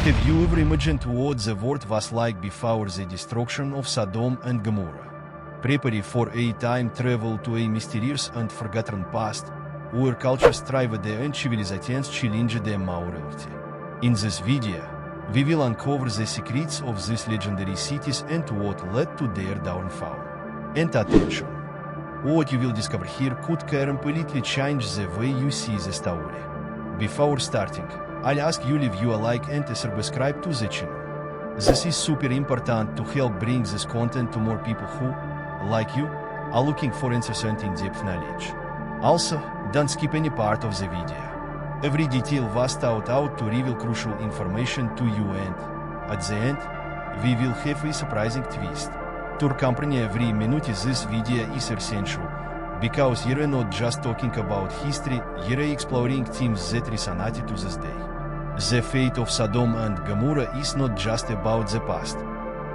Have you ever imagined what the world was like before the destruction of Sodom and Gomorrah? Prepare for a time travel to a mysterious and forgotten past, where cultures thrived and civilizations challenged their morality. In this video, we will uncover the secrets of these legendary cities and what led to their downfall. And attention! What you will discover here could completely change the way you see the story. Before starting, I'll ask you leave you a like and subscribe to the channel. This is super important to help bring this content to more people who, like you, are looking for answers and in-depth knowledge. Also, don't skip any part of the video. Every detail was thought out to reveal crucial information to you, and, at the end, we will have a surprising twist. To accompany every minute this video is essential, because you're not just talking about history, you're exploring themes that resonate to this day. The fate of Sodom and Gomorrah is not just about the past.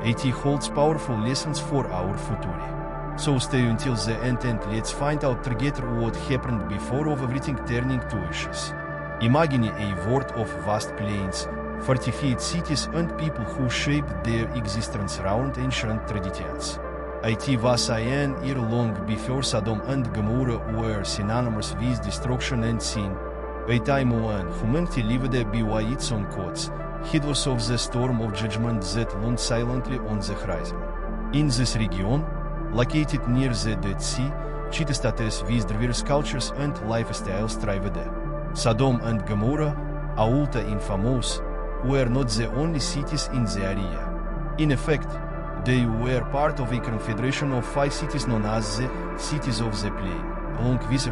It holds powerful lessons for our future. So stay until the end and let's find out together what happened before of everything turning to ashes. Imagine a world of vast plains, fortified cities and people who shaped their existence around ancient traditions. It was an era long before Sodom and Gomorrah were synonymous with destruction and sin. A time when humanity lived by its own codes, heedless of the storm of judgment that loomed silently on the horizon. In this region, located near the Dead Sea, city-states with diverse cultures and lifestyles thrived. Sodom and Gomorrah, ultra infamous, were not the only cities in the area. In effect, they were part of a confederation of 5 cities known as the Cities of the Plain, along with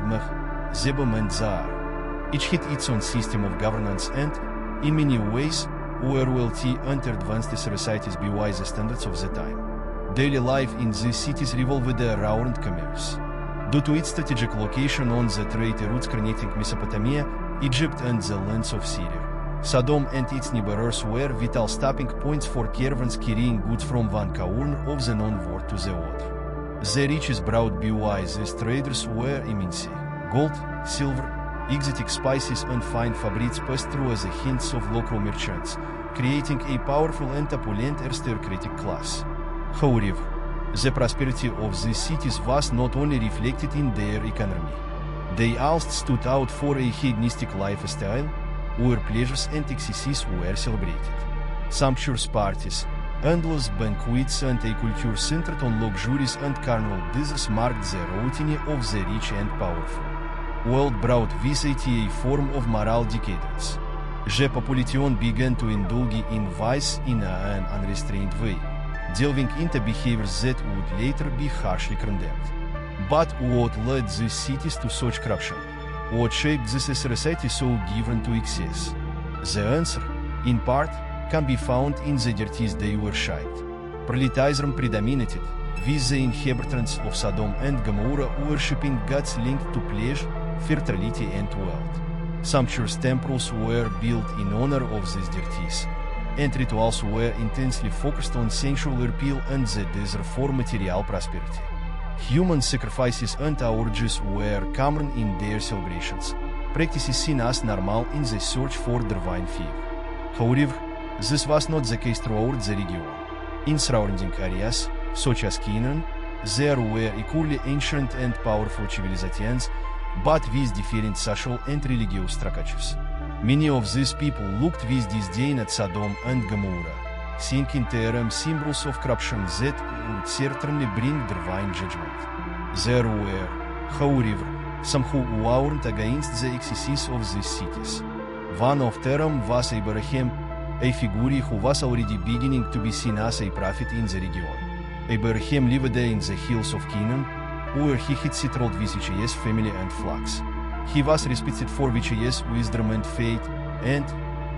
Zebum and Zar. Each had its own system of governance and, in many ways, were wealthy and advanced societies by the standards of the time. Daily life in these cities revolved around commerce. Due to its strategic location on the trade routes connecting Mesopotamia, Egypt and the lands of Syria, Sodom and its neighbors were vital stopping points for caravans carrying goods from one corner of the known world to the other. The riches brought by these traders were immense. Gold, silver, exotic spices and fine fabrics passed through the hands of local merchants, creating a powerful and opulent aristocratic class. However, the prosperity of these cities was not only reflected in their economy. They also stood out for a hedonistic lifestyle, where pleasures and excesses were celebrated. Sumptuous parties, endless banquets and a culture centered on luxuries and carnal desires marked the routine of the rich and powerful. Wealth brought with it a form of moral decadence. The population began to indulge in vice in an unrestrained way, delving into behaviors that would later be harshly condemned. But what led these cities to such corruption? What shaped this society so given to excess? The answer, in part, can be found in the duties they were shaped. Proletarianism predominated, with the inhabitants of Sodom and Gomorrah worshipping gods linked to pleasure, fertility and wealth. Sumptuous temples were built in honor of these deities, and rituals were intensely focused on sensual appeal and the desire for material prosperity. Human sacrifices and orgies were common in their celebrations, practices seen as normal in the search for divine favor. However, this was not the case throughout the region. In surrounding areas, such as Canaan, there were equally ancient and powerful civilizations, but with different social and religious structures. Many of these people looked with disdain at Sodom and Gomorrah, seeing them symbols of corruption that would certainly bring divine judgment. There were, however, some who warned against the excesses of these cities. One of them was Abraham, a figure who was already beginning to be seen as a prophet in the region. Abraham lived in the hills of Canaan, where he had settled with his family and flocks. He was respected for his wisdom and faith, and,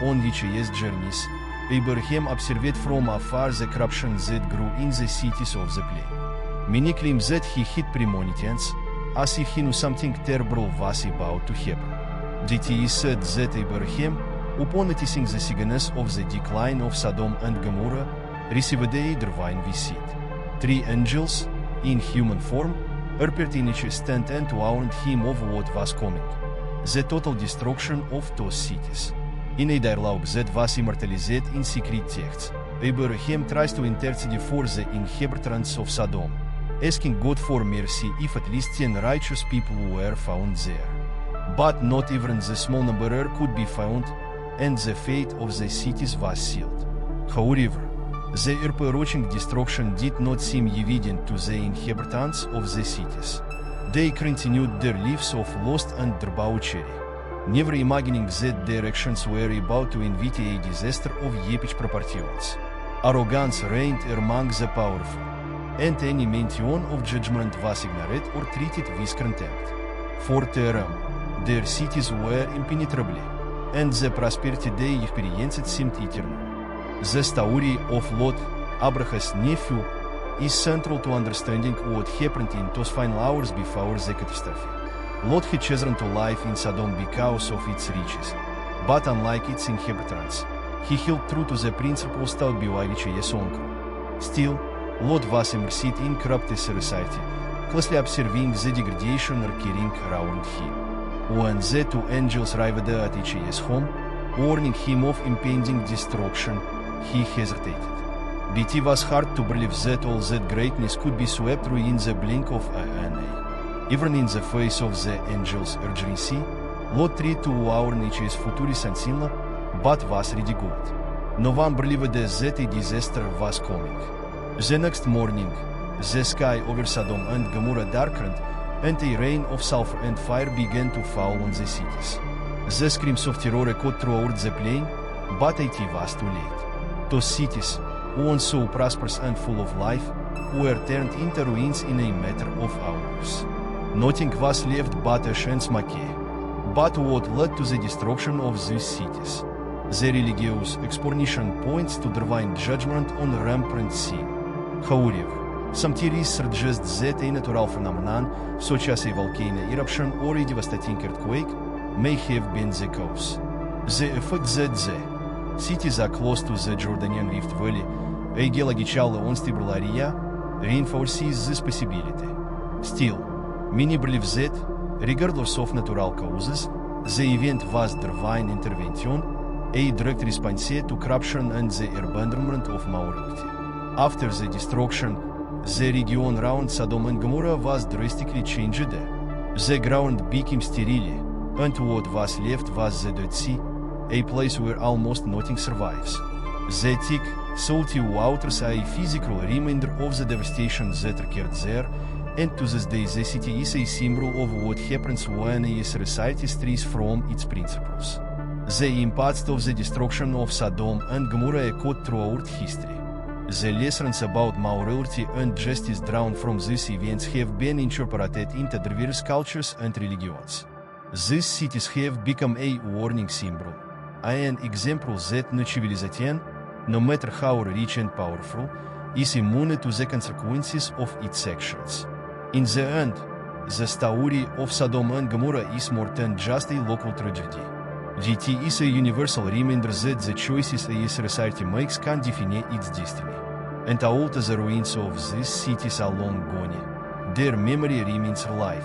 on his journeys, Abraham observed from afar the corruption that grew in the cities of the plain. Many claimed that he had premonitions, as if he knew something terrible was about to happen. It is said that Abraham, upon noticing the sickness of the decline of Sodom and Gomorrah, received a divine visit. 3 angels, in human form, appeared in each stand and warned him of what was coming: the total destruction of those cities. In a dialogue that was immortalized in secret texts, Abraham tries to intercede for the inhabitants of Sodom, asking God for mercy if at least 10 righteous people were found there. But not even the small number could be found, and the fate of the cities was sealed. However, the approaching destruction did not seem evident to the inhabitants of the cities. They continued their lives of lust and debauchery, never imagining that their actions were about to invite a disaster of epic proportions. Arrogance reigned among the powerful, and any mention of judgment was ignored or treated with contempt. For them, their cities were impenetrable, and the prosperity they experienced seemed eternal. The story of Lot, Abraham's nephew, is central to understanding what happened in those final hours before the catastrophe. Lot had chosen to live in Sodom because of its riches, but unlike its inhabitants, he held true to the principles taught by his uncle. Still, Lot was immersed in corrupt society, closely observing the degradation occurring around him. When the two angels arrived at his home, warning him of impending destruction, he hesitated. But it was hard to believe that all that greatness could be swept through in the blink of an eye. Even in the face of the angels' urgency, Lot tried to warn his future son-in-law, but was ridiculed. No one believed that a disaster was coming. The next morning, the sky over Sodom and Gomorrah darkened, and a rain of sulfur and fire began to fall on the cities. The screams of terror echoed throughout the plain, but it was too late. Those cities, once so prosperous and full of life, were turned into ruins in a matter of hours. Nothing was left but ash and smoke. But what led to the destruction of these cities? The religious explanation points to divine judgment on rampant sin. However, some theories suggest that a natural phenomenon, such as a volcano eruption or a devastating earthquake, may have been the cause. The effect that the cities are close to the Jordanian Rift Valley, a geological unstable area, reinforces this possibility. Still, many believe that, regardless of natural causes, the event was divine intervention, a direct response to corruption and the abandonment of morality. After the destruction, the region around Sodom and Gomorrah was drastically changed. The ground became sterile, and what was left was the Dead Sea, a place where almost nothing survives. The thick, salty waters are a physical reminder of the devastation that occurred there, and to this day the city is a symbol of what happens when a society strays from its principles. The impact of the destruction of Sodom and Gomorrah echoed throughout history. The lessons about morality and justice drawn from these events have been incorporated into diverse cultures and religions. These cities have become a warning symbol, an example that no civilization, no matter how rich and powerful, is immune to the consequences of its actions. In the end, the story of Sodom and Gomorrah is more than just a local tragedy. It is a universal reminder that the choices a society makes can define its destiny. And although the ruins of these cities are long gone, their memory remains alive,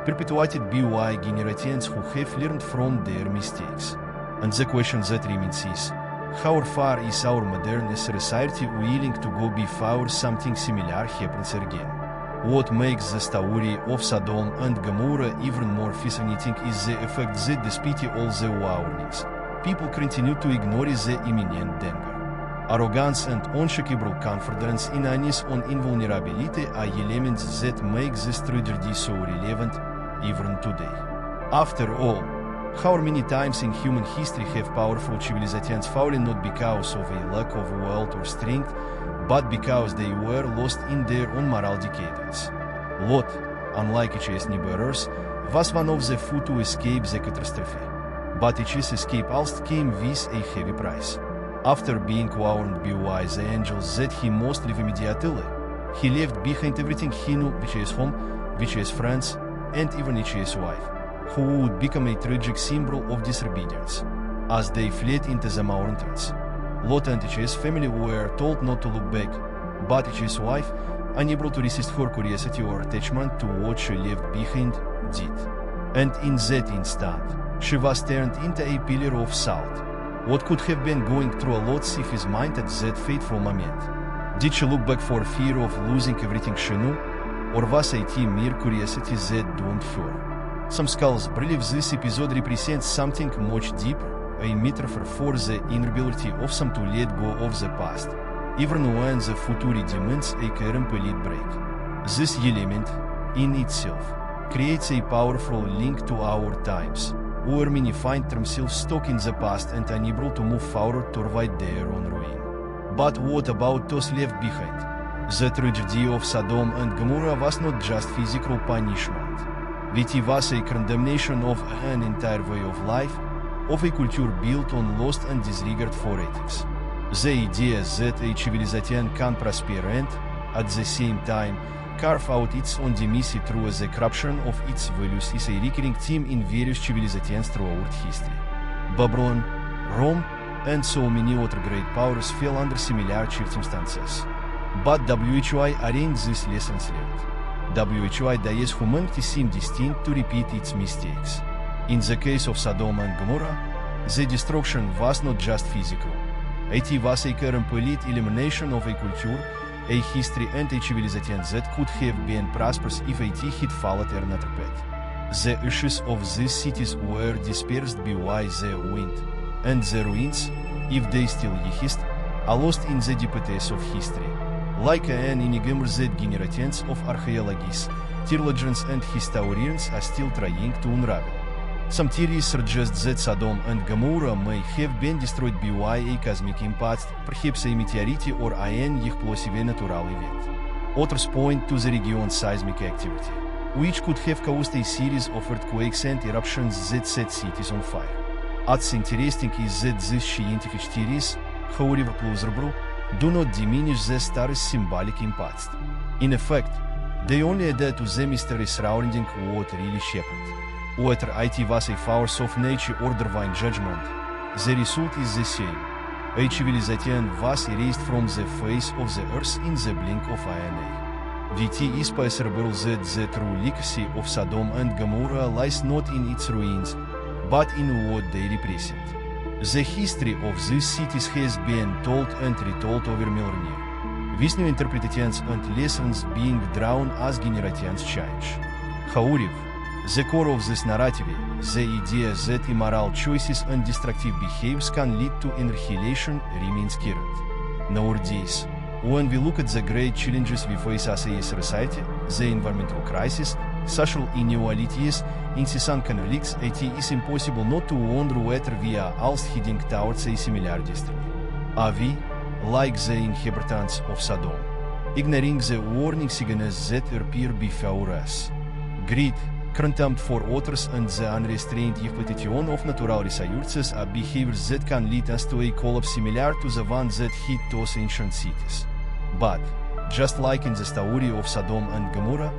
perpetuated by generations who have learned from their mistakes. And the question that remains is, how far is our modern society willing to go before something similar happens again? What makes the story of Sodom and Gomorrah even more fascinating is the effect that despite all the warnings, people continue to ignore the imminent danger. Arrogance and unshakable confidence in one's own invulnerability are elements that make this tragedy so relevant even today. After all, how many times in human history have powerful civilizations fallen not because of a lack of wealth or strength, but because they were lost in their own moral decadence? Lot, unlike his neighbors, was one of the few to escape the catastrophe. But his escape also came with a heavy price. After being warned by the angels that he must leave immediately, he left behind everything he knew, which is home, which is friends, and even his wife, who would become a tragic symbol of disobedience. As they fled into the mountains, Lot and his family were told not to look back, but his wife, unable to resist her curiosity or attachment to what she left behind, did. And in that instant, she was turned into a pillar of salt. What could have been going through a lot of his mind at that fateful moment? Did she look back for fear of losing everything she knew? Or was it mere curiosity that doomed her? Some scholars believe this episode represents something much deeper, a metaphor for the inability of some to let go of the past, even when the future demands a complete break. This element, in itself, creates a powerful link to our times, where many find themselves stuck in the past and unable to move forward toward their own ruin. But what about those left behind? The tragedy of Sodom and Gomorrah was not just physical punishment. It was a condemnation of an entire way of life, of a culture built on lost and disregard for ethics. The idea that a civilization can prosper and, at the same time, carve out its own demise through the corruption of its values is a recurring theme in various civilizations throughout history. Babylon, Rome, and so many other great powers fell under similar circumstances. But why aren't these lessons learned? Why does humanity seem destined to repeat its mistakes? In the case of Sodom and Gomorrah, the destruction was not just physical. It was a complete elimination of a culture, a history and a civilization that could have been prosperous if it had followed another path. The ashes of these cities were dispersed by the wind, and the ruins, if they still exist, are lost in the depths of history. Like an enigma that generations of archaeologists, theologians and historians are still trying to unravel. Some theories suggest that Sodom and Gomorrah may have been destroyed by a cosmic impact, perhaps a meteorite or an explosive natural event. Others point to the region's seismic activity, which could have caused a series of earthquakes and eruptions that set cities on fire. What's interesting is that these scientific theories, however plausible, do not diminish the star's symbolic impact. In effect, they only add to the mystery surrounding what really happened. Whether it was a force of nature or divine judgment, the result is the same. A civilization was erased from the face of the earth in the blink of an eye. It is possible that the true legacy of Sodom and Gomorrah lies not in its ruins, but in what they represent. The history of these cities has been told and retold over millennia, with new interpretations and lessons being drawn as generations change. However, the core of this narrative, the idea that immoral choices and destructive behaviors can lead to annihilation, remains current. Nowadays, when we look at the great challenges we face as a society, the environmental crisis, social inequalities, incessant conflicts, it is impossible not to wonder whether we are all heading towards a similar destiny. Are we, like the inhabitants of Sodom, ignoring the warning signals that appear before us? Greed, contempt for others, and the unrestrained exploitation of natural resources are behaviors that can lead us to a collapse similar to the one that hit those ancient cities. But, just like in the story of Sodom and Gomorrah,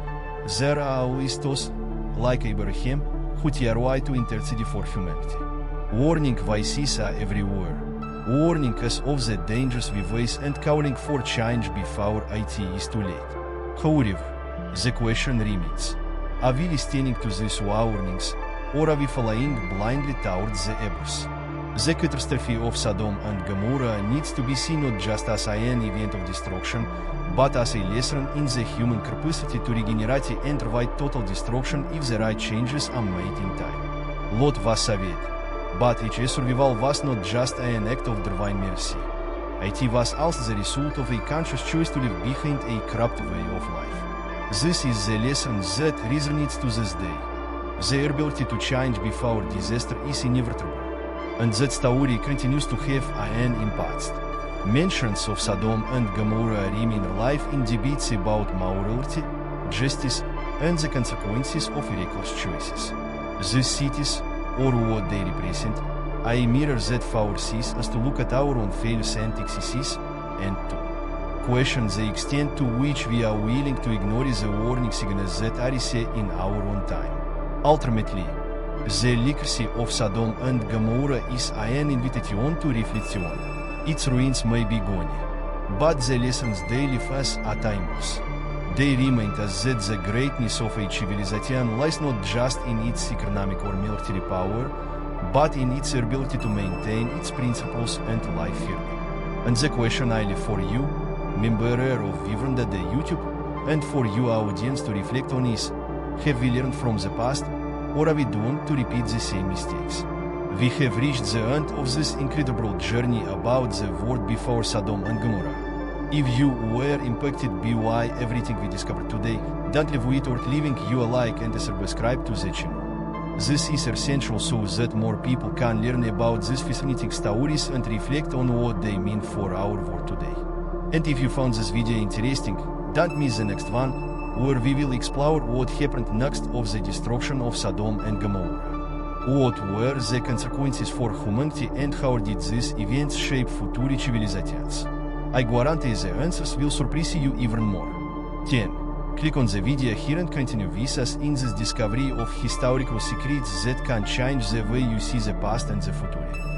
there are always those, like Abraham, who tried to intercede for humanity. Warning voices are everywhere, warning us of the dangers we face and calling for change before it is too late. However, the question remains, are we listening to these warnings, or are we following blindly towards the abyss? The catastrophe of Sodom and Gomorrah needs to be seen not just as an event of destruction, but as a lesson in the human capacity to regenerate and avoid total destruction if the right changes are made in time. Lot was saved, but its survival was not just an act of divine mercy. It was also the result of a conscious choice to leave behind a corrupt way of life. This is the lesson that resonates to this day. The ability to change before disaster is inevitable, and that story continues to have an impact. Mentions of Sodom and Gomorrah remain alive in debates about morality, justice, and the consequences of reckless choices. These cities, or what they represent, are a mirror that forces us to look at our own failures and excesses, and to question the extent to which we are willing to ignore the warning signals that are set in our own time. Ultimately, the legacy of Sodom and Gomorrah is an invitation to reflection. Its ruins may be gone, but the lessons they leave us are timeless. They remind us that the greatness of a civilization lies not just in its economic or military power, but in its ability to maintain its principles and live fairly. And the question I leave for you, member of Vivron the YouTube, and for you audience to reflect on is, have we learned from the past, or are we doomed to repeat the same mistakes? We have reached the end of this incredible journey about the world before Sodom and Gomorrah. If you were impacted by everything we discovered today, don't leave without leaving you a like and a subscribe to the channel. This is essential so that more people can learn about these fascinating stories and reflect on what they mean for our world today. And if you found this video interesting, don't miss the next one, where we will explore what happened next of the destruction of Sodom and Gomorrah. What were the consequences for humanity and how did these events shape future civilizations? I guarantee the answers will surprise you even more. 10. Click on the video here and continue with us in this discovery of historical secrets that can change the way you see the past and the future.